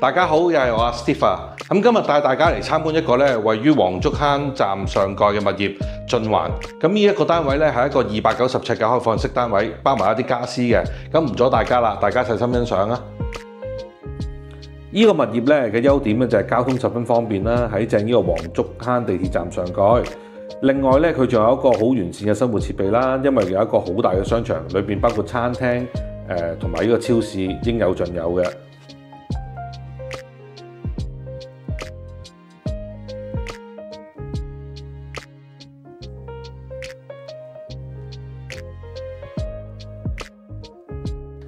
大家好，又係我阿 Steve 啊。咁今日帶大家嚟參觀一個咧位於黃竹坑站上蓋嘅物業進環。咁呢一個單位咧係一個290尺嘅開放式單位，包埋一啲家私嘅。咁唔阻大家啦，大家細心欣賞啊！呢個物業咧嘅優點咧就係交通十分方便啦，喺正呢個黃竹坑地鐵站上蓋。另外咧，佢仲有一個好完善嘅生活設備啦，因為有一個好大嘅商場，裏邊包括餐廳、同埋呢個超市應有盡有嘅。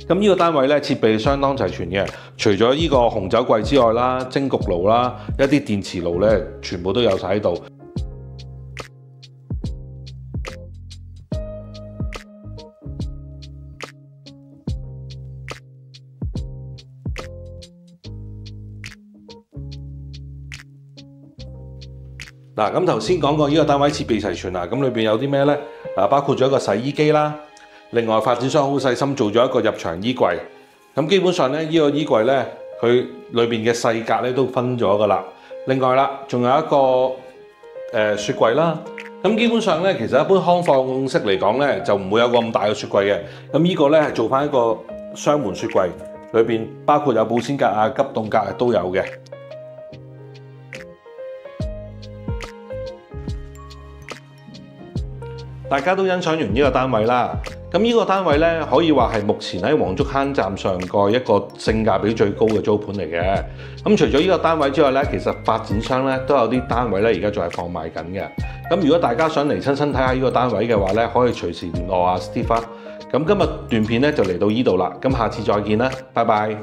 咁呢個單位咧設備相當齊全嘅，除咗呢個紅酒櫃之外啦，蒸焗爐啦，一啲電磁爐咧，全部都有晒喺度。嗱，咁頭先講過呢個單位設備齊全啦，咁裏邊有啲咩呢？包括咗一個洗衣機啦，另外發展商好細心做咗一個入場衣櫃，咁基本上咧呢個衣櫃呢，佢裏邊嘅細格咧都分咗噶啦。另外啦，仲有一個雪櫃啦，咁基本上呢，其實一般康放式嚟講呢，就唔會有個咁大嘅雪櫃嘅，咁呢個呢，係做翻一個雙門雪櫃，裏邊包括有保鮮格啊、急凍格都有嘅。大家都欣賞完呢個單位啦，咁呢個單位呢，可以話係目前喺黃竹坑站上蓋一個性價比最高嘅租盤嚟嘅。咁除咗呢個單位之外呢，其實發展商呢都有啲單位呢而家仲係放賣緊嘅。咁如果大家想嚟親身睇下呢個單位嘅話呢，可以隨時聯絡阿 Steve。咁今日段片呢就嚟到呢度啦，咁下次再見啦，拜拜。